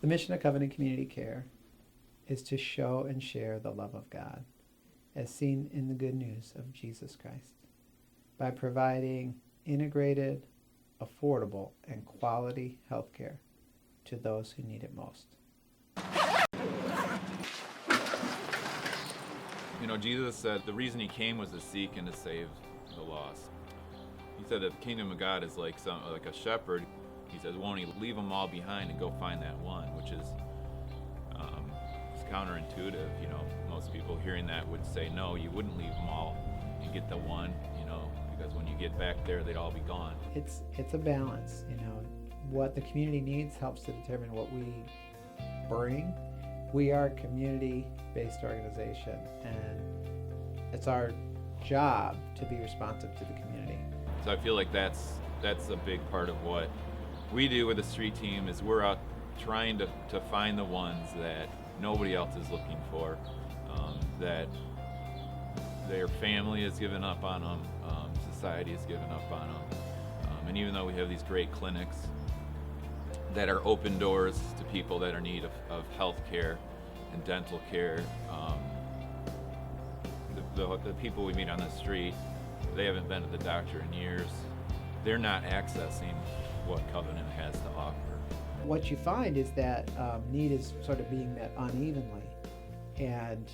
The mission of Covenant Community Care is to show and share the love of God as seen in the good news of Jesus Christ by providing integrated, affordable, and quality health care to those who need it most. You know, Jesus said the reason he came was to seek and to save the lost. He said that the kingdom of God is like a shepherd. He says, won't he leave them all behind and go find that one, which is it's counterintuitive. You know, most people hearing that would say, no, you wouldn't leave them all and get the one, you know, because when you get back there, they'd all be gone. It's a balance, you know. What the community needs helps to determine what we bring. We are a community-based organization, and it's our job to be responsive to the community. So I feel like that's a big part of what we do with the street team is we're out trying to find the ones that nobody else is looking for, that their family has given up on them, society has given up on them, and even though we have these great clinics that are open doors to people that are in need of health care and dental care, the people we meet on the street, they haven't been to the doctor in years. They're not accessing what Covenant has to offer. What you find is that need is sort of being met unevenly, and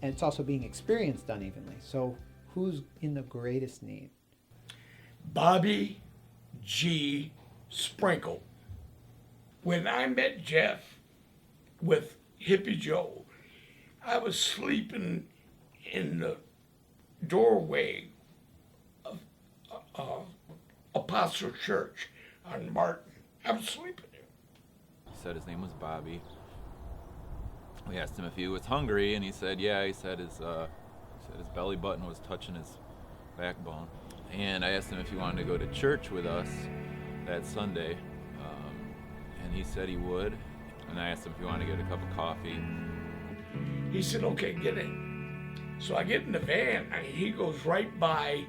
it's also being experienced unevenly. So who's in the greatest need? Bobby G. Sprinkle. When I met Jeff with Hippie Joe, I was sleeping in the doorway of Apostle Church on Martin. I was sleeping there. He said his name was Bobby. We asked him if he was hungry, and he said, yeah. He said his belly button was touching his backbone. And I asked him if he wanted to go to church with us that Sunday, and he said he would. And I asked him if he wanted to get a cup of coffee. He said, okay, get in. So I get in the van, and he goes right by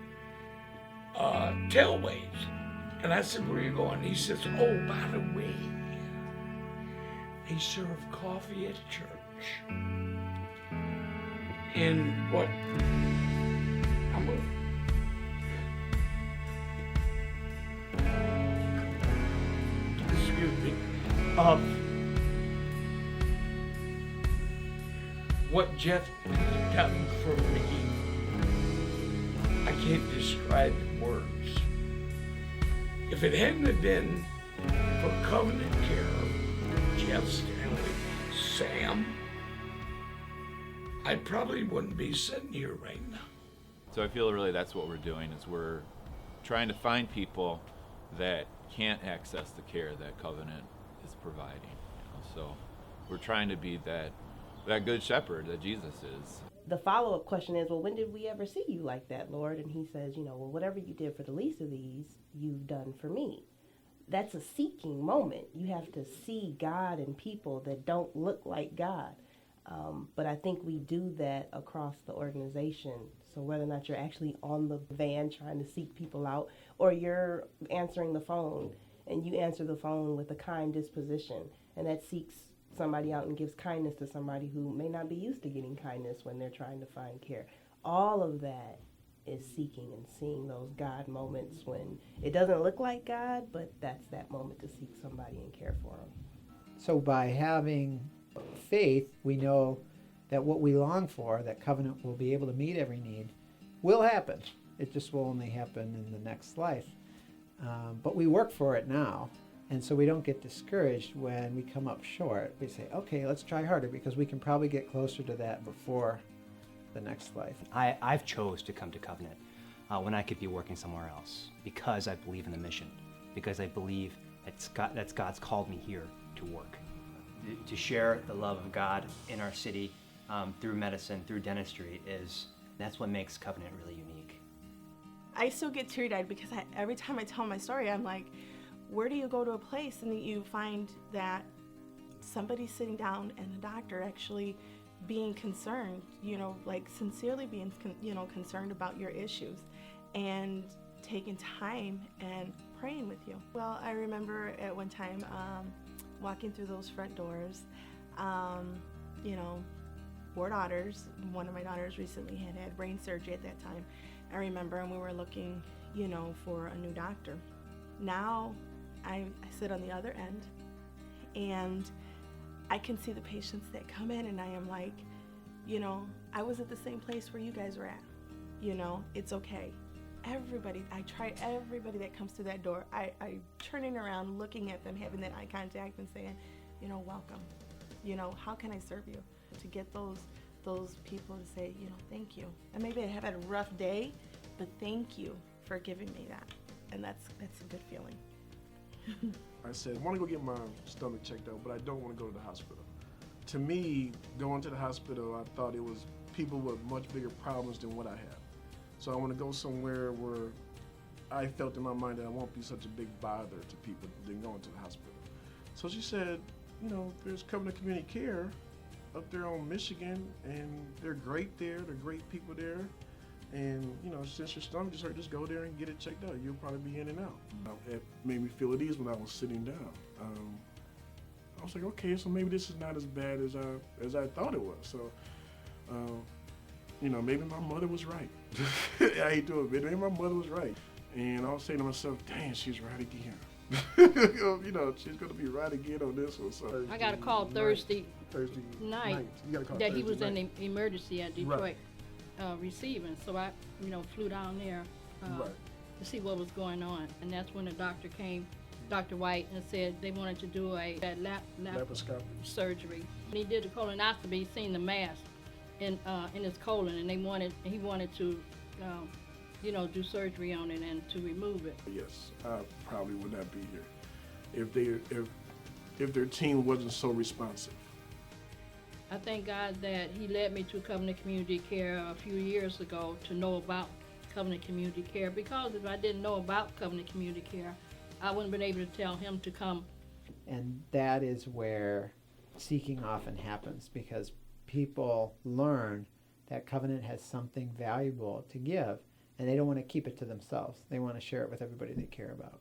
Tailways. And I said, where are you going? He says, oh, by the way, they serve coffee at church. In what? Excuse me. What Jeff has done for me, I can't describe in words. If it hadn't have been for Covenant Care, Jeff Stanley, Sam, I probably wouldn't be sitting here right now. So I feel really that's what we're doing is we're trying to find people that can't access the care that Covenant is providing. You know? So we're trying to be that good shepherd that Jesus is. The follow-up question is, well, when did we ever see you like that, Lord? And he says, well, whatever you did for the least of these, you've done for me. That's a seeking moment. You have to see God in people that don't look like God. But I think we do that across the organization. So whether or not you're actually on the van trying to seek people out, or you're answering the phone, and you answer the phone with a kind disposition, and that seeks somebody out and gives kindness to somebody who may not be used to getting kindness when they're trying to find care. All of that is seeking and seeing those God moments when it doesn't look like God, but that's that moment to seek somebody and care for them. So by having faith, we know that what we long for, that Covenant will be able to meet every need, will happen. It just will only happen in the next life. But we work for it now. And so we don't get discouraged when we come up short. We say, okay, let's try harder because we can probably get closer to that before the next life. I've chose to come to Covenant when I could be working somewhere else because I believe in the mission, because I believe that God's called me here to work. To share the love of God in our city through medicine, through dentistry, that's what makes Covenant really unique. I still get teary-eyed because every time I tell my story, I'm like, where do you go to a place and you find that somebody's sitting down and the doctor actually being concerned, like sincerely being, concerned about your issues and taking time and praying with you. Well, I remember at one time, walking through those front doors. You know, 4 daughters. One of my daughters recently had brain surgery at that time. I remember, and we were looking, you know, for a new doctor. Now I sit on the other end, and I can see the patients that come in, and I am like, you know, I was at the same place where you guys were at. You know, it's okay. Everybody, I try everybody that comes to that door. I turning around, looking at them, having that eye contact and saying, you know, welcome. You know, how can I serve you? To get those people to say, you know, thank you. And maybe I have had a rough day, but thank you for giving me that. And that's a good feeling. I said, I want to go get my stomach checked out, but I don't want to go to the hospital. To me, going to the hospital, I thought it was people with much bigger problems than what I have. So I want to go somewhere where I felt in my mind that I won't be such a big bother to people than going to the hospital. So she said, you know, there's Covenant Community Care up there on Michigan, and they're great there. They're great people there. And, you know, since your stomach just hurt, just go there and get it checked out. You'll probably be in and out. It made me feel at ease when I was sitting down. I was like, okay, so maybe this is not as bad as I thought it was. So, you know, maybe my mother was right. I hate to admit, maybe my mother was right. And I was saying to myself, dang, she's right again. You know, she's going to be right again on this one. So I got a call Thursday night You got a call that Thursday he was night. in the emergency at Detroit Right. receiving. So I, you know, flew down there Right. to see what was going on. And that's when the doctor came, Dr. White, and said they wanted to do a Laparoscopy. surgery. And he did the colonoscopy, seen the mass in his colon, and he wanted to, you know, do surgery on it and to remove it. Yes, I probably would not be here if their team wasn't so responsive. I thank God that he led me to Covenant Community Care a few years ago to know about Covenant Community Care, because if I didn't know about Covenant Community Care, I wouldn't have been able to tell him to come. And that is where seeking often happens, because people learn that Covenant has something valuable to give, and they don't want to keep it to themselves. They want to share it with everybody they care about.